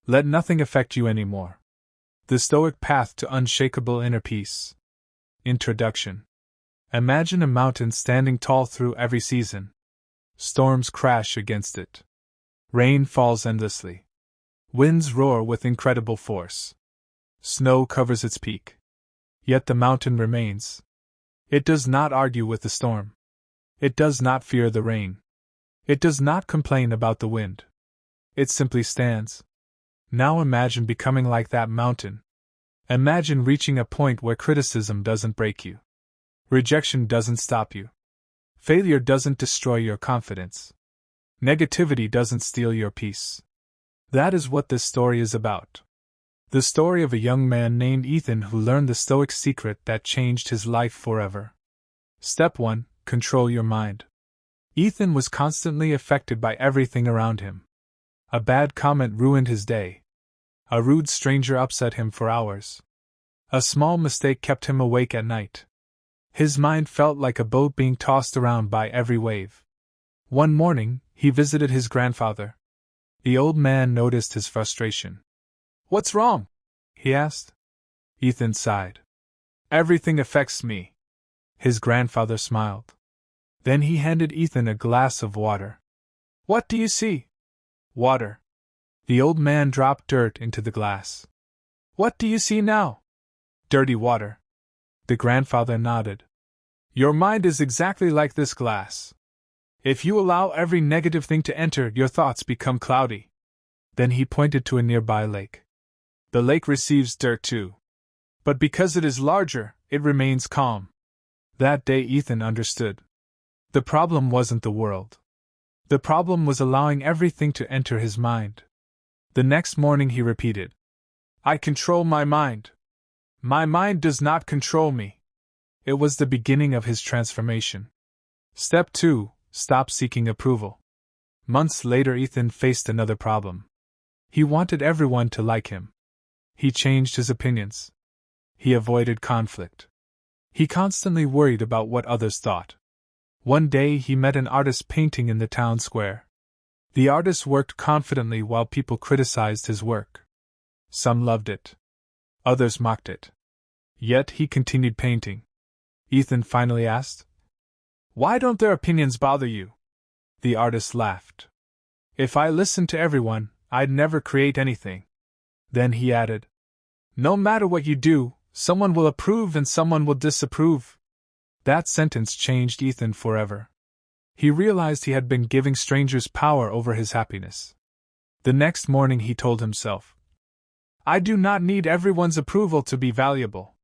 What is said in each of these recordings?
Let nothing affect you anymore. The Stoic Path to Unshakable Inner Peace. Introduction. Imagine a mountain standing tall through every season. Storms crash against it. Rain falls endlessly. Winds roar with incredible force. Snow covers its peak. Yet the mountain remains. It does not argue with the storm. It does not fear the rain. It does not complain about the wind. It simply stands. Now imagine becoming like that mountain. Imagine reaching a point where criticism doesn't break you. Rejection doesn't stop you. Failure doesn't destroy your confidence. Negativity doesn't steal your peace. That is what this story is about. The story of a young man named Ethan who learned the Stoic secret that changed his life forever. Step 1. Control your mind. Ethan was constantly affected by everything around him. A bad comment ruined his day. A rude stranger upset him for hours. A small mistake kept him awake at night. His mind felt like a boat being tossed around by every wave. One morning, he visited his grandfather. The old man noticed his frustration. "What's wrong?" he asked. Ethan sighed. "Everything affects me." His grandfather smiled. Then he handed Ethan a glass of water. "What do you see?" "Water." The old man dropped dirt into the glass. "What do you see now?" "Dirty water." The grandfather nodded. "Your mind is exactly like this glass. If you allow every negative thing to enter, your thoughts become cloudy." Then he pointed to a nearby lake. "The lake receives dirt too. But because it is larger, it remains calm." That day Ethan understood. The problem wasn't the world. The problem was allowing everything to enter his mind. The next morning he repeated, "I control my mind. My mind does not control me." It was the beginning of his transformation. Step 2. Stop seeking approval. Months later Ethan faced another problem. He wanted everyone to like him. He changed his opinions. He avoided conflict. He constantly worried about what others thought. One day he met an artist painting in the town square. The artist worked confidently while people criticized his work. Some loved it. Others mocked it. Yet he continued painting. Ethan finally asked, "Why don't their opinions bother you?" The artist laughed. "If I listened to everyone, I'd never create anything." Then he added, "No matter what you do, someone will approve and someone will disapprove." That sentence changed Ethan forever. He realized he had been giving strangers power over his happiness. The next morning he told himself, "I do not need everyone's approval to be valuable."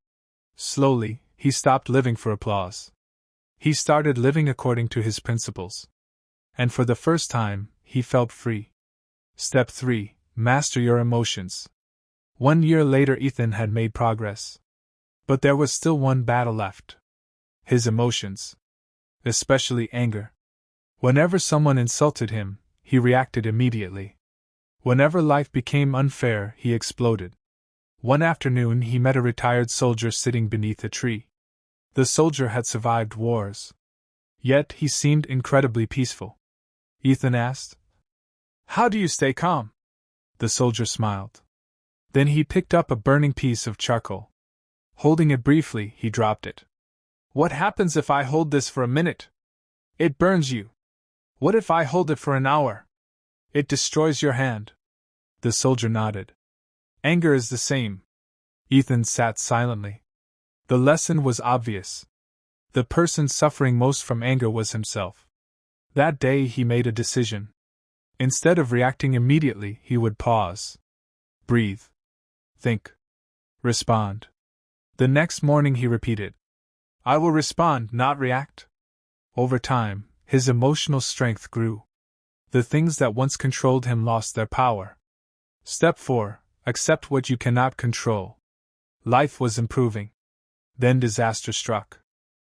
Slowly, he stopped living for applause. He started living according to his principles. And for the first time, he felt free. Step 3. Master your emotions. 1 year later Ethan had made progress. But there was still one battle left. His emotions. Especially anger. Whenever someone insulted him, he reacted immediately. Whenever life became unfair, he exploded. One afternoon he met a retired soldier sitting beneath a tree. The soldier had survived wars. Yet he seemed incredibly peaceful. Ethan asked, "How do you stay calm?" The soldier smiled. Then he picked up a burning piece of charcoal. Holding it briefly, he dropped it. "What happens if I hold this for a minute?" "It burns you." "What if I hold it for an hour?" "It destroys your hand." The soldier nodded. Anger is the same. Ethan sat silently. The lesson was obvious. The person suffering most from anger was himself. That day he made a decision. Instead of reacting immediately, he would pause. Breathe. Think. Respond. The next morning he repeated, "I will respond, not react." Over time, his emotional strength grew. The things that once controlled him lost their power. Step 4. Accept what you cannot control. Life was improving. Then disaster struck.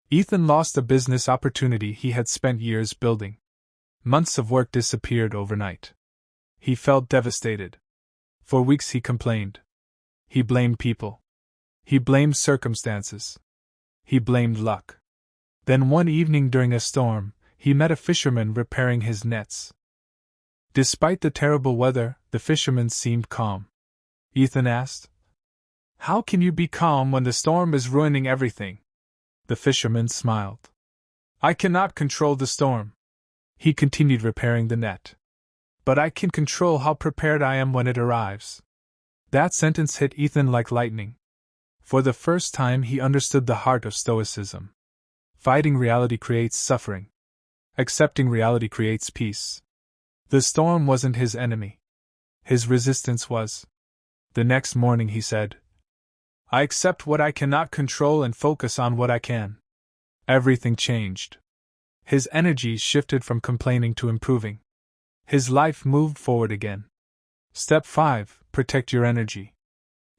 Ethan lost a business opportunity he had spent years building. Months of work disappeared overnight. He felt devastated. For weeks he complained. He blamed people. He blamed circumstances. He blamed luck. Then one evening during a storm, he met a fisherman repairing his nets. Despite the terrible weather, the fisherman seemed calm. Ethan asked, "How can you be calm when the storm is ruining everything?" The fisherman smiled. "I cannot control the storm." He continued repairing the net. "But I can control how prepared I am when it arrives." That sentence hit Ethan like lightning. For the first time, he understood the heart of Stoicism. Fighting reality creates suffering. Accepting reality creates peace. The storm wasn't his enemy. His resistance was. The next morning he said, "I accept what I cannot control and focus on what I can." Everything changed. His energy shifted from complaining to improving. His life moved forward again. Step 5. Protect your energy.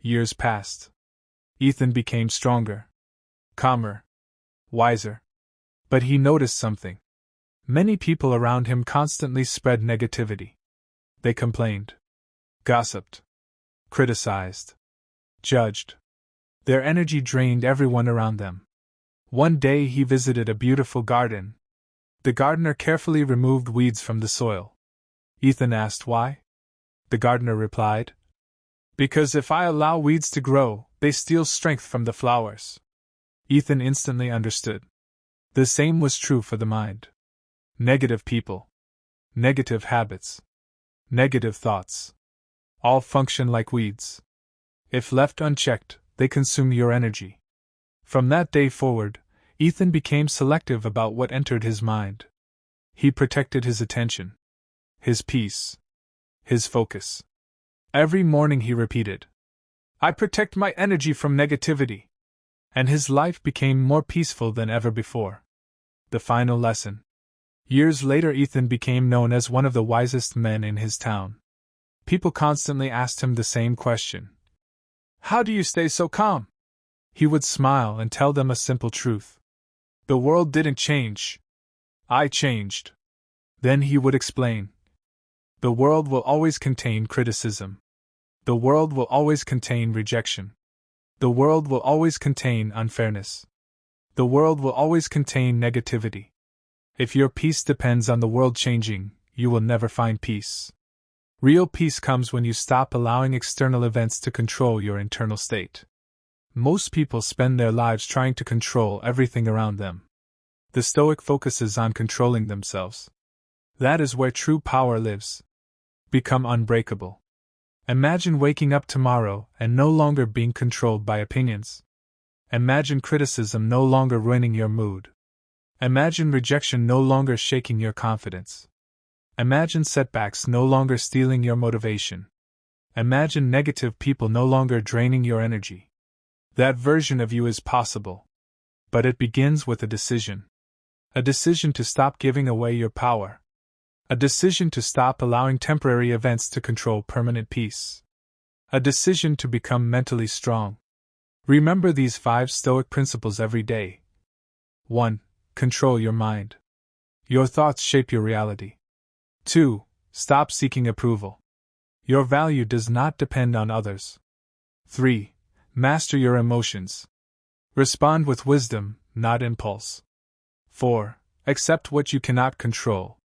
Years passed. Ethan became stronger, calmer, wiser. But he noticed something. Many people around him constantly spread negativity. They complained, gossiped, criticized, judged. Their energy drained everyone around them. One day he visited a beautiful garden. The gardener carefully removed weeds from the soil. Ethan asked why. The gardener replied, "Because if I allow weeds to grow, they steal strength from the flowers." Ethan instantly understood. The same was true for the mind. Negative people, negative habits, negative thoughts, all function like weeds. If left unchecked, they consume your energy. From that day forward, Ethan became selective about what entered his mind. He protected his attention, his peace, his focus. Every morning he repeated, "I protect my energy from negativity." And his life became more peaceful than ever before. The final lesson. Years later, Ethan became known as one of the wisest men in his town. People constantly asked him the same question: "How do you stay so calm?" He would smile and tell them a simple truth: "The world didn't change. I changed." Then he would explain: "The world will always contain criticism. The world will always contain rejection. The world will always contain unfairness. The world will always contain negativity. If your peace depends on the world changing, you will never find peace. Real peace comes when you stop allowing external events to control your internal state." Most people spend their lives trying to control everything around them. The Stoic focuses on controlling themselves. That is where true power lives. Become unbreakable. Imagine waking up tomorrow and no longer being controlled by opinions. Imagine criticism no longer ruining your mood. Imagine rejection no longer shaking your confidence. Imagine setbacks no longer stealing your motivation. Imagine negative people no longer draining your energy. That version of you is possible. But it begins with a decision. A decision to stop giving away your power. A decision to stop allowing temporary events to control permanent peace. A decision to become mentally strong. Remember these 5 Stoic principles every day. 1. Control your mind. Your thoughts shape your reality. 2. Stop seeking approval. Your value does not depend on others. 3. Master your emotions. Respond with wisdom, not impulse. 4. Accept what you cannot control.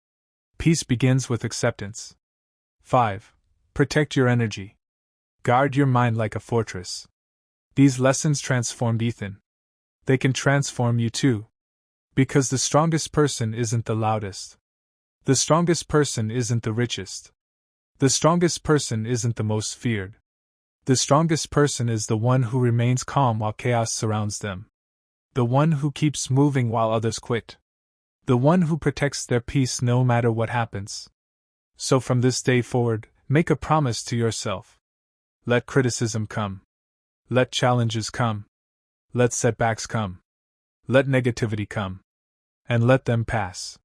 Peace begins with acceptance. 5. Protect your energy. Guard your mind like a fortress. These lessons transformed Ethan. They can transform you too. Because the strongest person isn't the loudest. The strongest person isn't the richest. The strongest person isn't the most feared. The strongest person is the one who remains calm while chaos surrounds them. The one who keeps moving while others quit. The one who protects their peace no matter what happens. So from this day forward, make a promise to yourself. Let criticism come. Let challenges come. Let setbacks come. Let negativity come. And let them pass.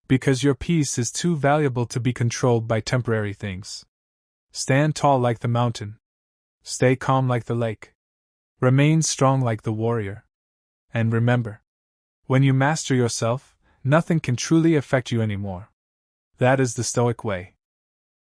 Because your peace is too valuable to be controlled by temporary things. Stand tall like the mountain. Stay calm like the lake. Remain strong like the warrior. And remember, when you master yourself, nothing can truly affect you anymore. That is the Stoic way.